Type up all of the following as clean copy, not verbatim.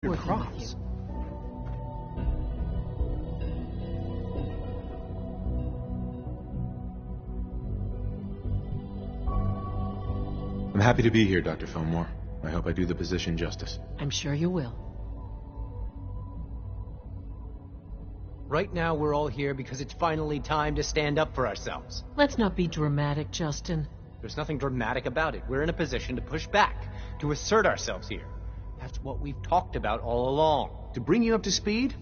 working with you. I'm happy to be here, Dr. Fillmore. I hope I do the position justice. I'm sure you will. Right now, we're all here because it's finally time to stand up for ourselves. Let's not be dramatic, Justin. There's nothing dramatic about it. We're in a position to push back, to assert ourselves here. That's what we've talked about all along. To bring you up to speed,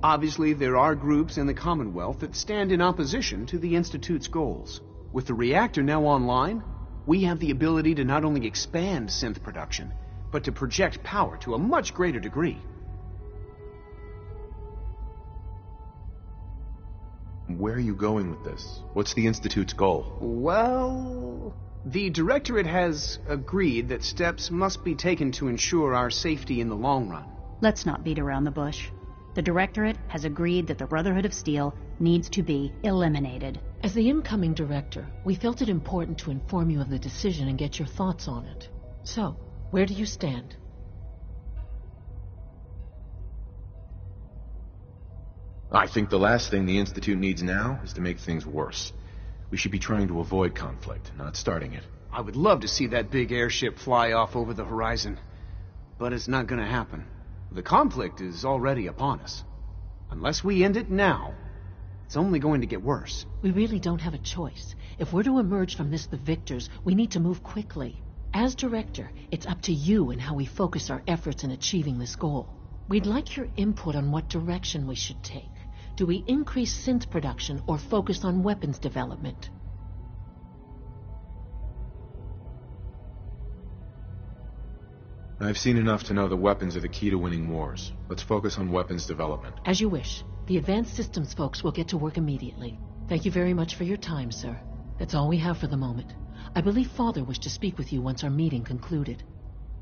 obviously there are groups in the Commonwealth that stand in opposition to the Institute's goals. With the reactor now online, we have the ability to not only expand synth production, but to project power to a much greater degree. Where are you going with this? What's the Institute's goal? Well, the Directorate has agreed that steps must be taken to ensure our safety in the long run. Let's not beat around the bush. The Directorate has agreed that the Brotherhood of Steel needs to be eliminated. As the incoming director, we felt it important to inform you of the decision and get your thoughts on it. So, where do you stand? I think the last thing the Institute needs now is to make things worse. We should be trying to avoid conflict, not starting it. I would love to see that big airship fly off over the horizon, but it's not gonna happen. The conflict is already upon us. Unless we end it now, it's only going to get worse. We really don't have a choice. If we're to emerge from this the victors, we need to move quickly. As director, it's up to you and how we focus our efforts in achieving this goal. We'd like your input on what direction we should take. Do we increase synth production or focus on weapons development? I've seen enough to know that weapons are the key to winning wars. Let's focus on weapons development. As you wish. The advanced systems folks will get to work immediately. Thank you very much for your time, sir. That's all we have for the moment. I believe Father wished to speak with you once our meeting concluded.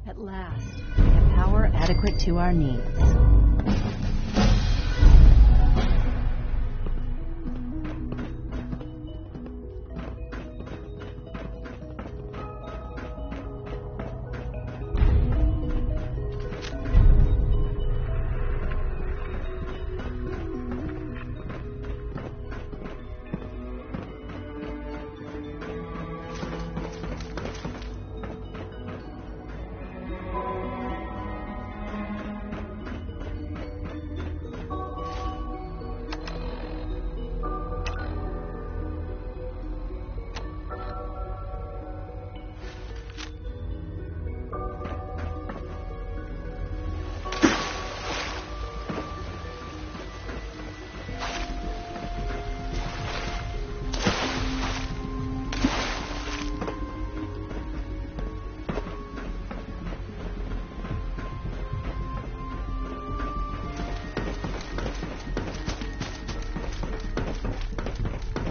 At last, we have power adequate to our needs.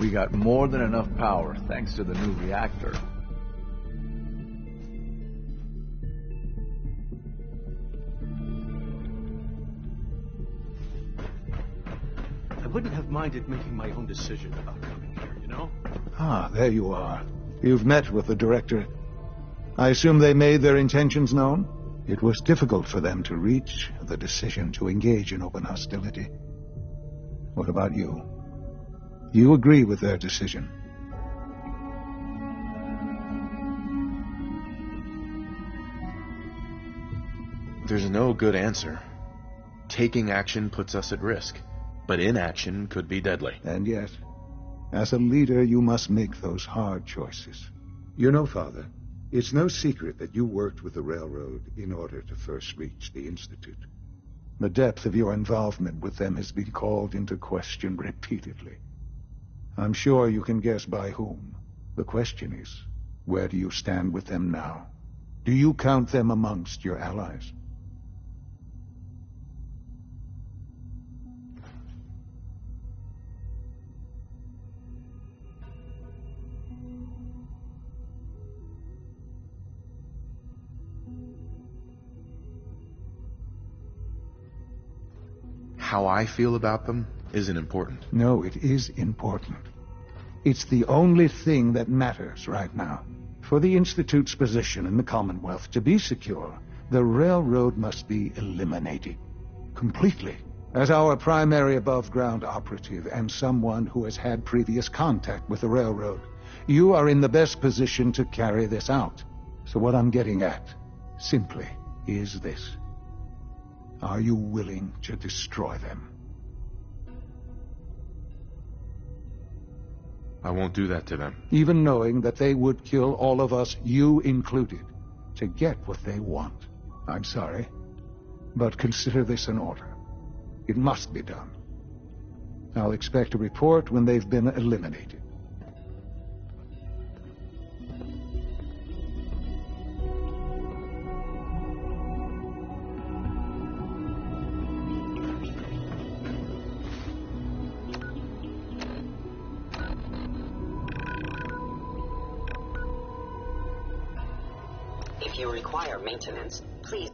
We got more than enough power thanks to the new reactor. I wouldn't have minded making my own decision about coming here, you know? Ah, there you are. You've met with the Directorate. I assume they made their intentions known? It was difficult for them to reach the decision to engage in open hostility. What about you? You agree with their decision? There's no good answer. Taking action puts us at risk, but inaction could be deadly. And yet, as a leader, you must make those hard choices. You know, Father, it's no secret that you worked with the Railroad in order to first reach the Institute. The depth of your involvement with them has been called into question repeatedly. I'm sure you can guess by whom. The question is, where do you stand with them now? Do you count them amongst your allies? How I feel about them isn't important. No, it is important. It's the only thing that matters right now. For the Institute's position in the Commonwealth to be secure, The railroad must be eliminated. Completely. As our primary above-ground operative and someone who has had previous contact with the railroad, you are in the best position to carry this out. So what I'm getting at, simply, is this. Are you willing to destroy them? I won't do that to them. Even knowing that they would kill all of us, you included, to get what they want. I'm sorry, but consider this an order. It must be done. I'll expect a report when they've been eliminated. If you require maintenance, please...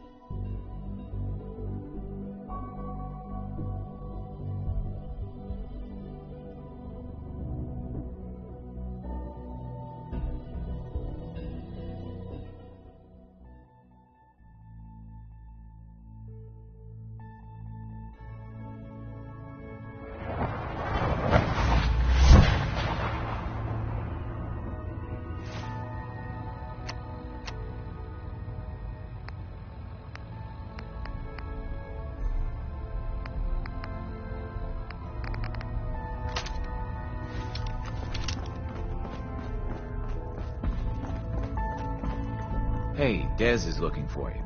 Hey, Dez is looking for you.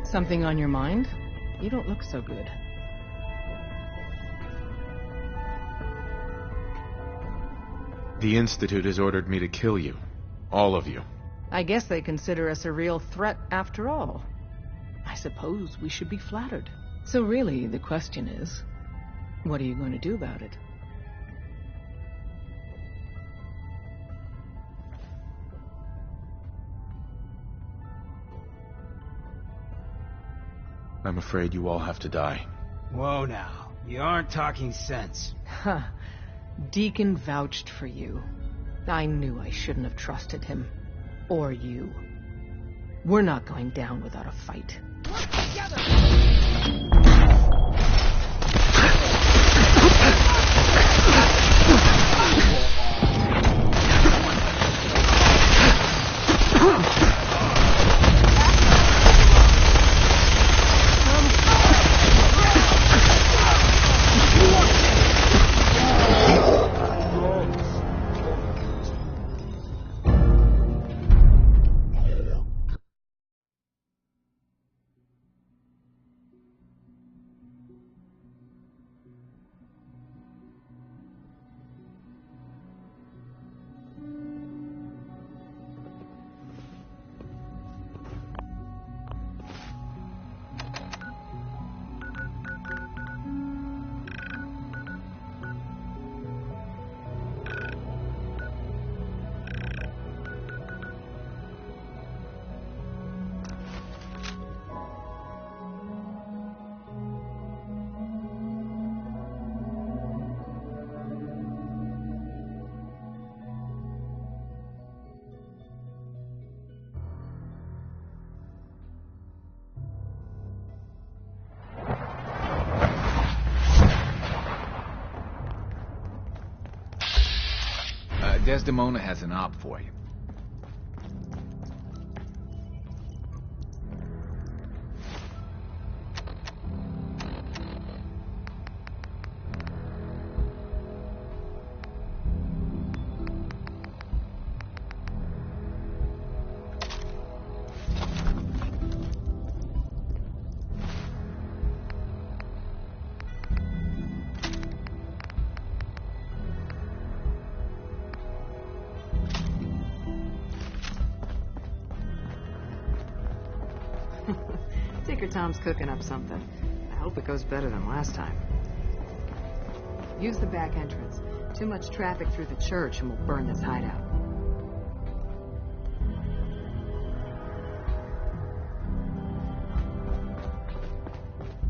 Something on your mind? You don't look so good. The Institute has ordered me to kill you. All of you. I guess they consider us a real threat after all. I suppose we should be flattered. So really, the question is, what are you going to do about it? I'm afraid you all have to die. Whoa now, you aren't talking sense. Huh. Deacon vouched for you. I knew I shouldn't have trusted him. Or you. We're not going down without a fight. Work together! Desdemona has an op for you. Tinker Tom's cooking up something. I hope it goes better than last time. Use the back entrance. Too much traffic through the church and we'll burn this hideout.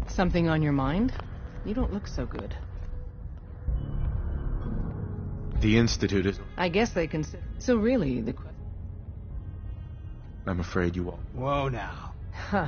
Something on your mind? You don't look so good. The Institute is... I guess they consider... So really, the... I'm afraid you won't. Whoa now. Huh.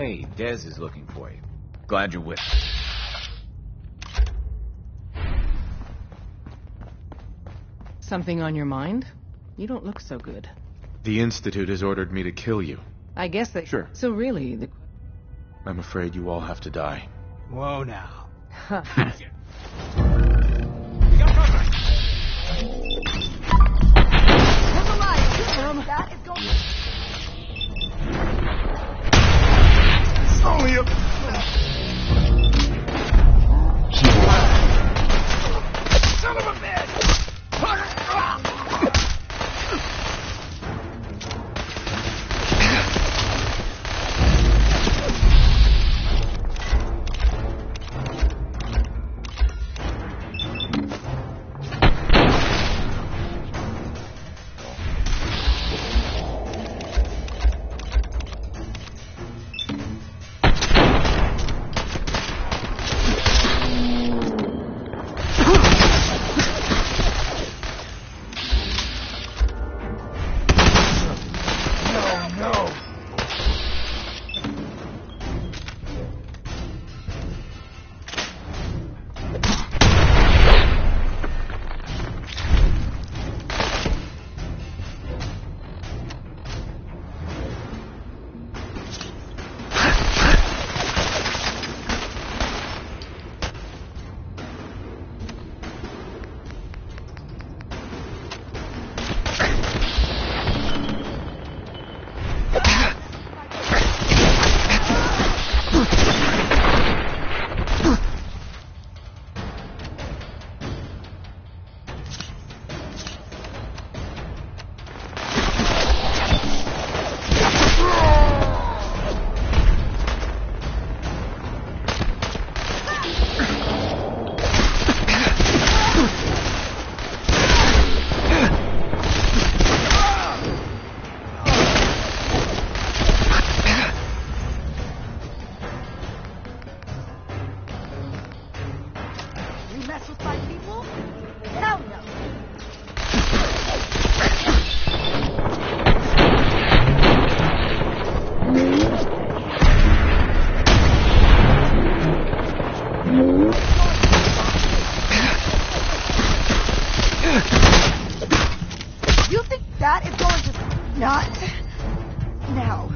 Hey, Dez is looking for you. Glad you're with us. Something on your mind? You don't look so good. The Institute has ordered me to kill you. I guess they... Sure. So really, the... I'm afraid you all have to die. Whoa now. Huh. That is going only a... Son of a bitch! now.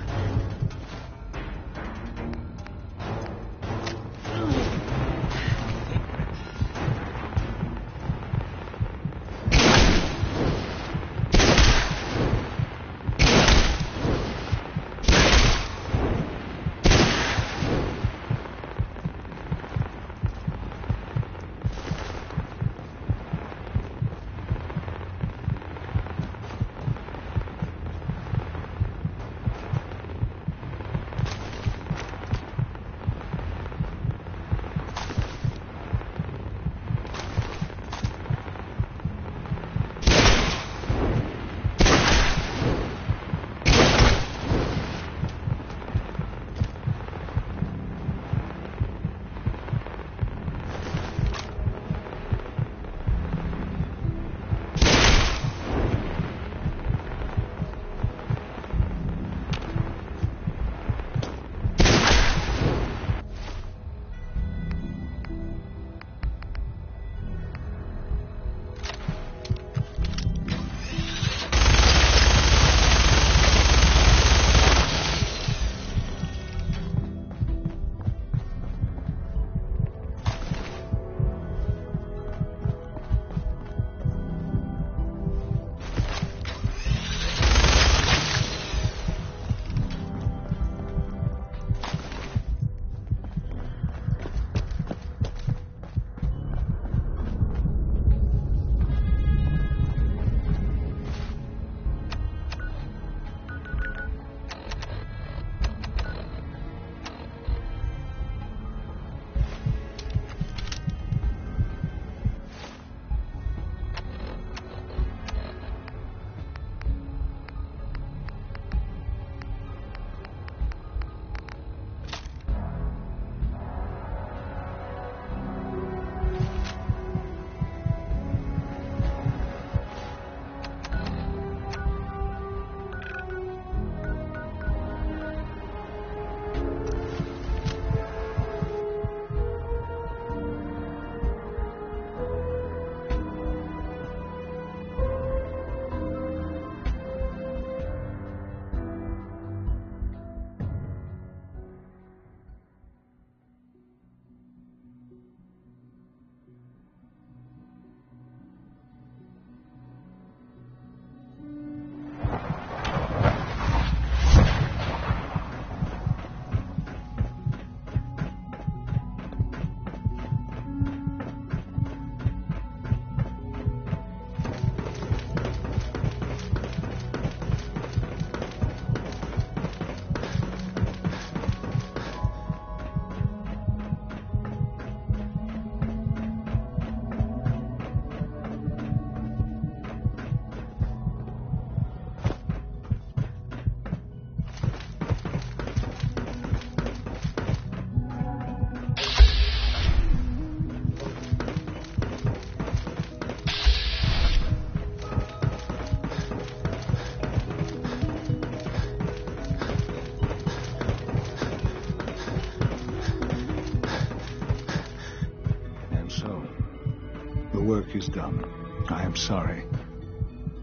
Is done. I am sorry.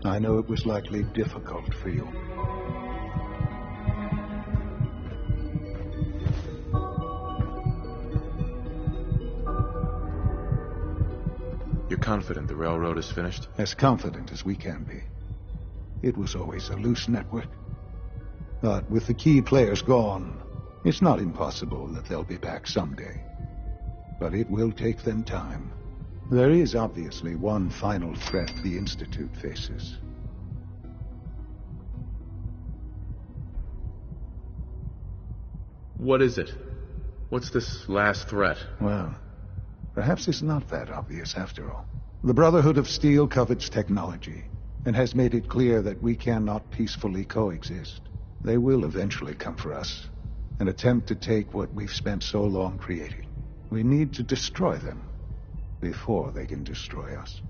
I know it was likely difficult for you. You're confident the railroad is finished? As confident as we can be. It was always a loose network. But with the key players gone, it's not impossible that they'll be back someday. But it will take them time. There is obviously one final threat the Institute faces. What is it? What's this last threat? Well, perhaps it's not that obvious after all. The Brotherhood of Steel covets technology, and has made it clear that we cannot peacefully coexist. They will eventually come for us, and attempt to take what we've spent so long creating. We need to destroy them before they can destroy us.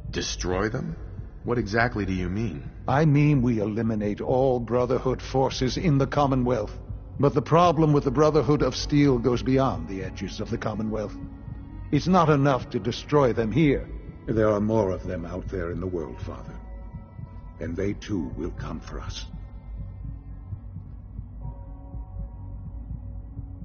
Destroy them? What exactly do you mean? I mean we eliminate all Brotherhood forces in the Commonwealth. But the problem with the Brotherhood of Steel goes beyond the edges of the Commonwealth. It's not enough to destroy them here. There are more of them out there in the world, Father. And they too will come for us.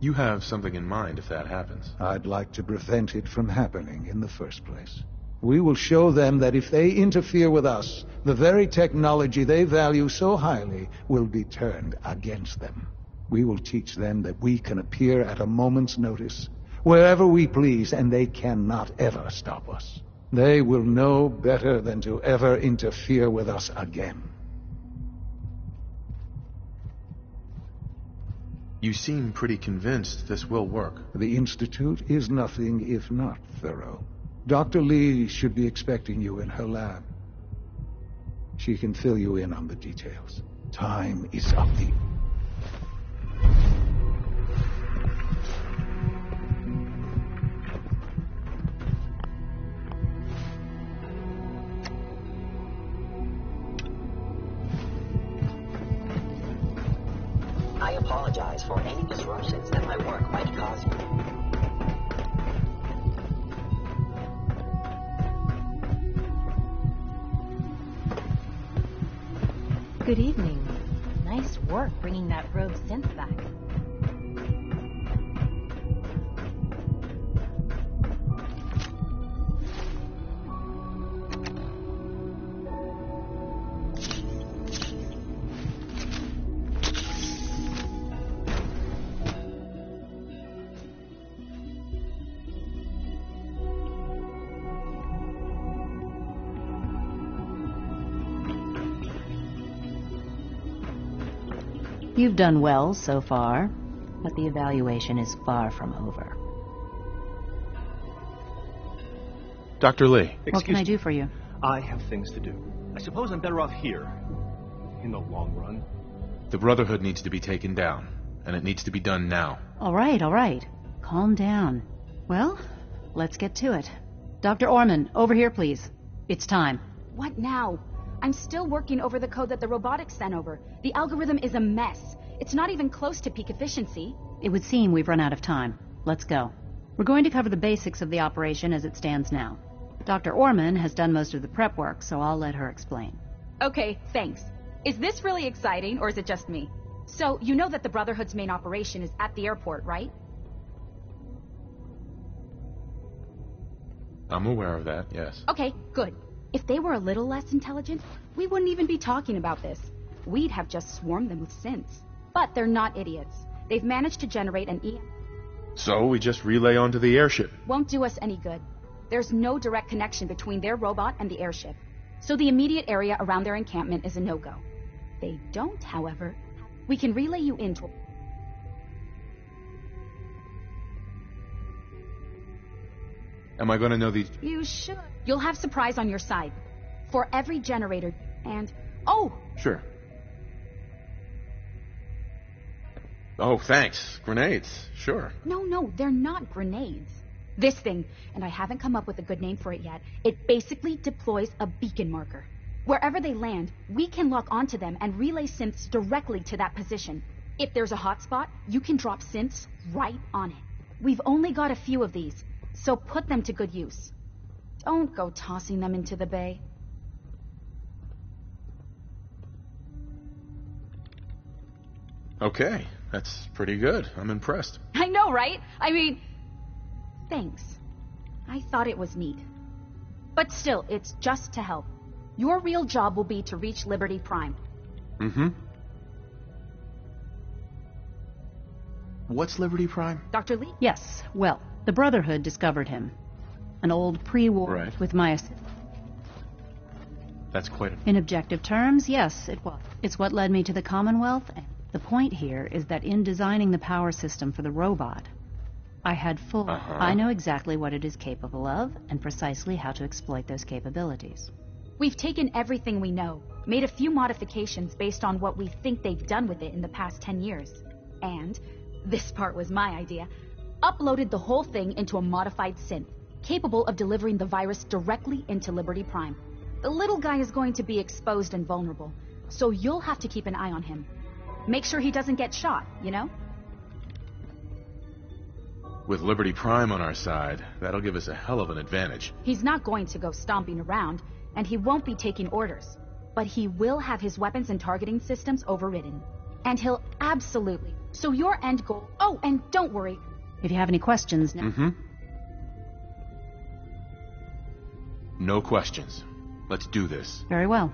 You have something in mind if that happens. I'd like to prevent it from happening in the first place. We will show them that if they interfere with us, the very technology they value so highly will be turned against them. We will teach them that we can appear at a moment's notice, wherever we please, and they cannot ever stop us. They will know better than to ever interfere with us again. You seem pretty convinced this will work. The Institute is nothing if not thorough. Dr. Lee should be expecting you in her lab. She can fill you in on the details. Time is of the... I apologize for any disruptions that my work might cause you. Good evening. Nice work bringing that rogue synth back. You've done well so far, but the evaluation is far from over. Dr. Lee. What can I do for you? I have things to do. I suppose I'm better off here, in the long run. The Brotherhood needs to be taken down, and it needs to be done now. All right. Calm down. Well, let's get to it. Dr. Orman, over here, please. It's time. What now? I'm still working over the code that the robotics sent over. The algorithm is a mess. It's not even close to peak efficiency. It would seem we've run out of time. Let's go. We're going to cover the basics of the operation as it stands now. Dr. Orman has done most of the prep work, so I'll let her explain. Okay, thanks. Is this really exciting, or is it just me? So, you know that the Brotherhood's main operation is at the airport, right? I'm aware of that, yes. Okay, good. If they were a little less intelligent, we wouldn't even be talking about this. We'd have just swarmed them with synths. But they're not idiots. They've managed to generate an EM. So we just relay onto the airship. Won't do us any good. There's no direct connection between their robot and the airship. So the immediate area around their encampment is a no-go. They don't, however. We can relay you into... Am I going to know these? You should. You'll have surprise on your side. For every generator, and... Oh! Sure. Oh, thanks. Grenades. Sure. No, they're not grenades. This thing, and I haven't come up with a good name for it yet, it basically deploys a beacon marker. Wherever they land, we can lock onto them and relay synths directly to that position. If there's a hotspot, you can drop synths right on it. We've only got a few of these, so put them to good use. Don't go tossing them into the bay. Okay, that's pretty good. I'm impressed. I know, right? I mean, thanks. I thought it was neat. But still, it's just to help. Your real job will be to reach Liberty Prime. Mm-hmm. What's Liberty Prime? Dr. Lee? Yes, well, the Brotherhood discovered him. An old pre-war Right. with my assist. That's quite a... In objective terms, yes, it was. It's what led me to the Commonwealth. And the point here is that in designing the power system for the robot, I had full... I know exactly what it is capable of, and precisely how to exploit those capabilities. We've taken everything we know, made a few modifications based on what we think they've done with it in the past 10 years. And, this part was my idea, uploaded the whole thing into a modified synth, capable of delivering the virus directly into Liberty Prime. The little guy is going to be exposed and vulnerable, so you'll have to keep an eye on him. Make sure he doesn't get shot, you know? With Liberty Prime on our side, that'll give us a hell of an advantage. He's not going to go stomping around, and he won't be taking orders. But he will have his weapons and targeting systems overridden. And he'll absolutely... So your end goal... Oh, and don't worry. If you have any questions... No questions. Let's do this. Very well.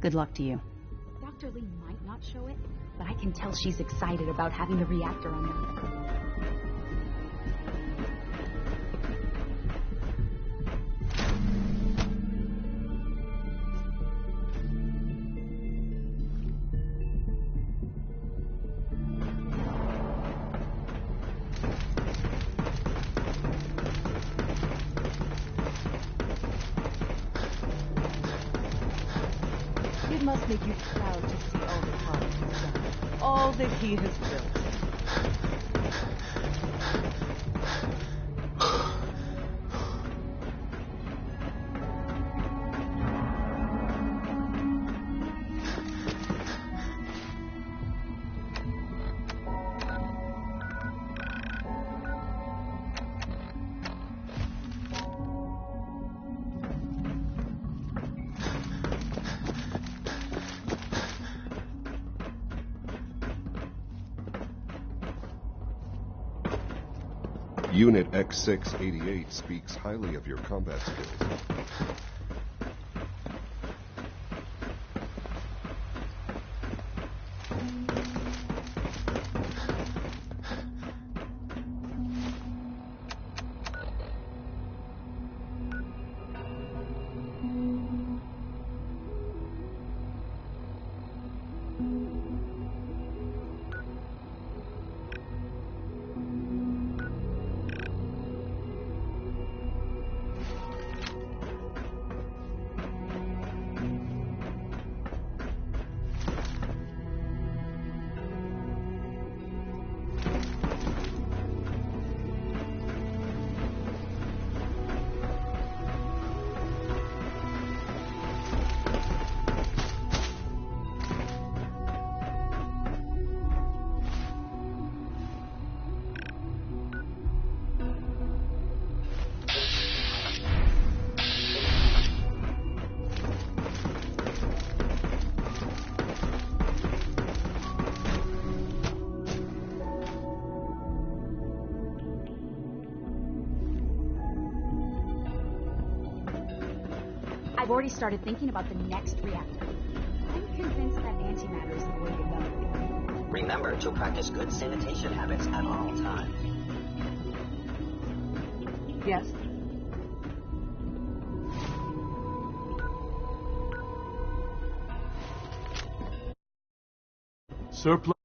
Good luck to you. Dr. Lee might not show it, but I can tell she's excited about having the reactor on them. It must make you proud to see all that Holland has done, all that he has built. Unit X688 speaks highly of your combat skills. I've already started thinking about the next reactor. I'm convinced that antimatter is the way to go. Remember to practice good sanitation habits at all times. Yes? Surplus.